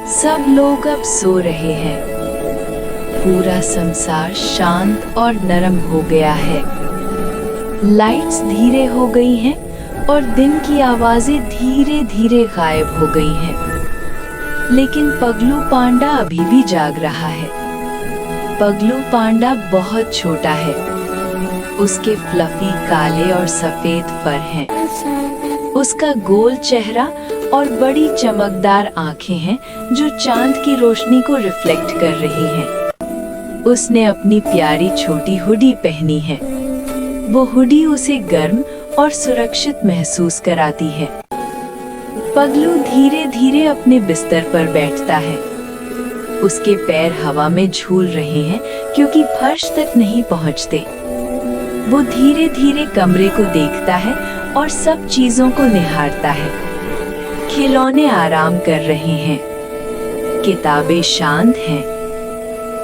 सब लोग अब सो रहे हैं। पूरा संसार शांत और नरम हो गया है। लाइट्स धीरे हो गई हैं और दिन की आवाजें धीरे धीरे गायब हो गई हैं। लेकिन पगलू पांडा अभी भी जाग रहा है। पगलू पांडा बहुत छोटा है। उसके फ्लफी काले और सफेद फर हैं। उसका गोल चेहरा और बड़ी चमकदार आंखें हैं जो चांद की रोशनी को रिफ्लेक्ट कर रही हैं। उसने अपनी प्यारी छोटी हुडी पहनी है। वो हुडी उसे गर्म और सुरक्षित महसूस कराती है। पगलू धीरे धीरे अपने बिस्तर पर बैठता है। उसके पैर हवा में झूल रहे हैं क्योंकि फर्श तक नहीं पहुंचते। वो धीरे धीरे कमरे को देखता है और सब चीजों को निहारता है। खिलौने आराम कर रहे हैं। किताबें शांत हैं।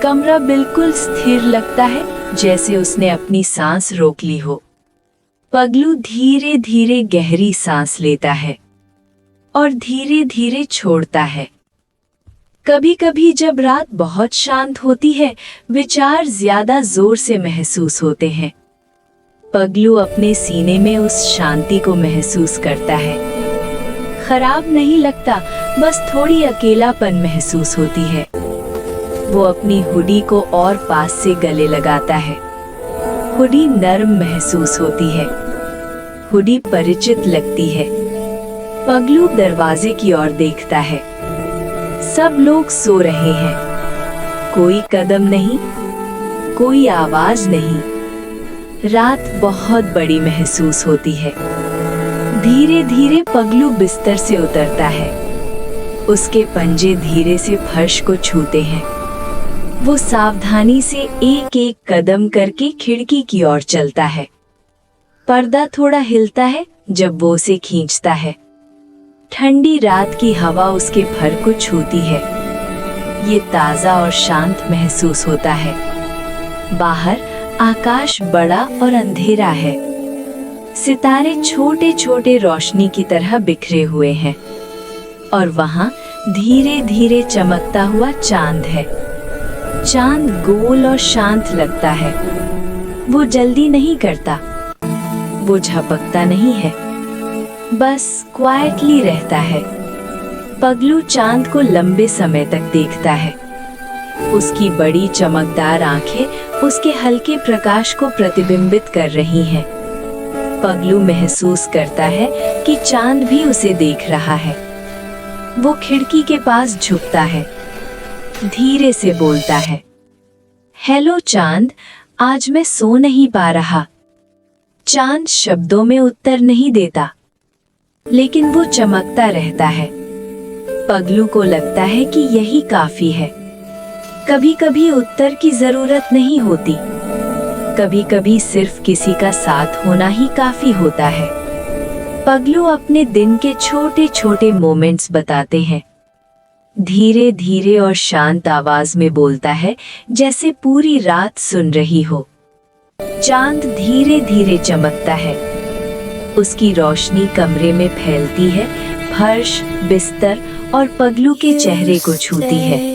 कमरा बिल्कुल स्थिर लगता है, जैसे उसने अपनी सांस रोक ली हो। पगलू धीरे धीरे गहरी सांस लेता है और धीरे धीरे छोड़ता है। कभी कभी जब रात बहुत शांत होती है, विचार ज्यादा जोर से महसूस होते हैं। पगलू अपने सीने में उस शांति को महसूस करता है। खराब नहीं लगता, बस थोड़ी अकेलापन महसूस होती है। वो अपनी हुडी को और पास से गले लगाता है। हुडी नरम महसूस होती है। हुडी परिचित लगती है। पगलू दरवाजे की ओर देखता है। सब लोग सो रहे हैं। कोई कदम नहीं, कोई आवाज नहीं। रात बहुत बड़ी महसूस होती है। धीरे धीरे पगलू बिस्तर से उतरता है। उसके पंजे धीरे से फर्श को छूते हैं। वो सावधानी से एक एक कदम करके खिड़की की ओर चलता है। पर्दा थोड़ा हिलता है जब वो उसे खींचता है। ठंडी रात की हवा उसके फर को छूती है। ये ताज़ा और शांत महसूस होता है। बाहर आकाश बड़ा और अंधेरा है। सितारे छोटे छोटे रोशनी की तरह बिखरे हुए हैं और वहां धीरे धीरे चमकता हुआ चांद है। चांद गोल और शांत लगता है। वो जल्दी नहीं करता, वो झपकता नहीं है, बस क्वाइटली रहता है। पगलू चांद को लंबे समय तक देखता है। उसकी बड़ी चमकदार आंखें उसके हल्के प्रकाश को प्रतिबिंबित कर रही हैं। पगलू महसूस करता है कि चांद भी उसे देख रहा है। वो खिड़की के पास झुकता है। धीरे से बोलता है, हेलो चांद, आज मैं सो नहीं पा रहा। चांद शब्दों में उत्तर नहीं देता, लेकिन वो चमकता रहता है। पगलू को लगता है कि यही काफी है। कभी कभी उत्तर की जरूरत नहीं होती। कभी कभी सिर्फ किसी का साथ होना ही काफी होता है। पगलू अपने दिन के छोटे छोटे मोमेंट्स बताते हैं। धीरे धीरे और शांत आवाज में बोलता है, जैसे पूरी रात सुन रही हो। चांद धीरे धीरे चमकता है। उसकी रोशनी कमरे में फैलती है, फर्श, बिस्तर और पगलू के चेहरे को छूती है।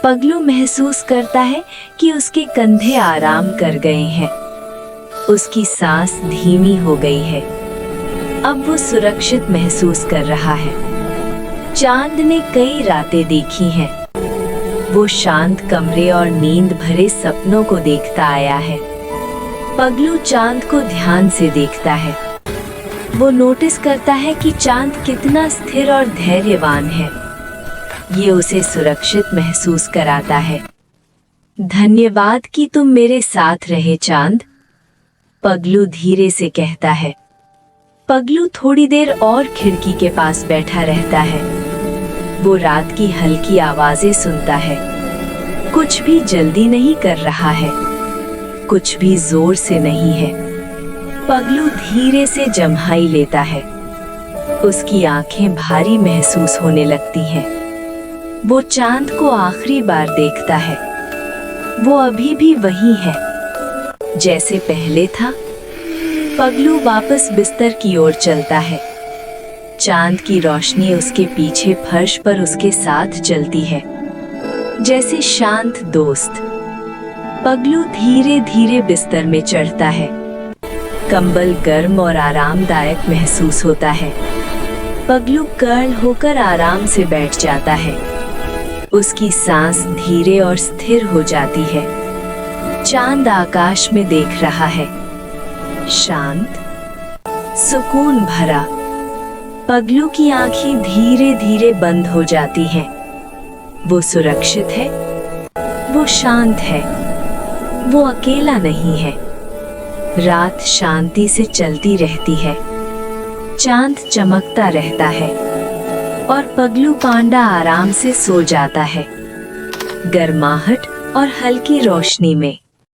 पगलू महसूस करता है कि उसके कंधे आराम कर गए हैं। उसकी सांस धीमी हो गई है। अब वो सुरक्षित महसूस कर रहा है। चांद ने कई रातें देखी हैं। वो शांत कमरे और नींद भरे सपनों को देखता आया है। पगलू चांद को ध्यान से देखता है। वो नोटिस करता है कि चांद कितना स्थिर और धैर्यवान है। ये उसे सुरक्षित महसूस कराता है। धन्यवाद कि तुम मेरे साथ रहे चांद, पगलू धीरे से कहता है। पगलू थोड़ी देर और खिड़की के पास बैठा रहता है। वो रात की हल्की आवाजें सुनता है। कुछ भी जल्दी नहीं कर रहा है, कुछ भी जोर से नहीं है। पगलू धीरे से जम्हाई लेता है। उसकी आंखें भारी महसूस होने लगती हैं। वो चांद को आखिरी बार देखता है। वो अभी भी वही है, जैसे पहले था। पगलू वापस बिस्तर की ओर चलता है। चांद की रोशनी उसके पीछे फर्श पर उसके साथ चलती है, जैसे शांत दोस्त। पगलू धीरे धीरे बिस्तर में चढ़ता है। कंबल गर्म और आरामदायक महसूस होता है। पगलू कर्ल होकर आराम से बैठ जाता है। उसकी सांस धीरे और स्थिर हो जाती है। चांद आकाश में देख रहा है, शांत, सुकून भरा। पगलू की आंखें धीरे धीरे बंद हो जाती हैं। वो सुरक्षित है, वो शांत है, वो अकेला नहीं है। रात शांति से चलती रहती है। चांद चमकता रहता है और पगलू पांडा आराम से सो जाता है, गर्माहट और हल्की रोशनी में।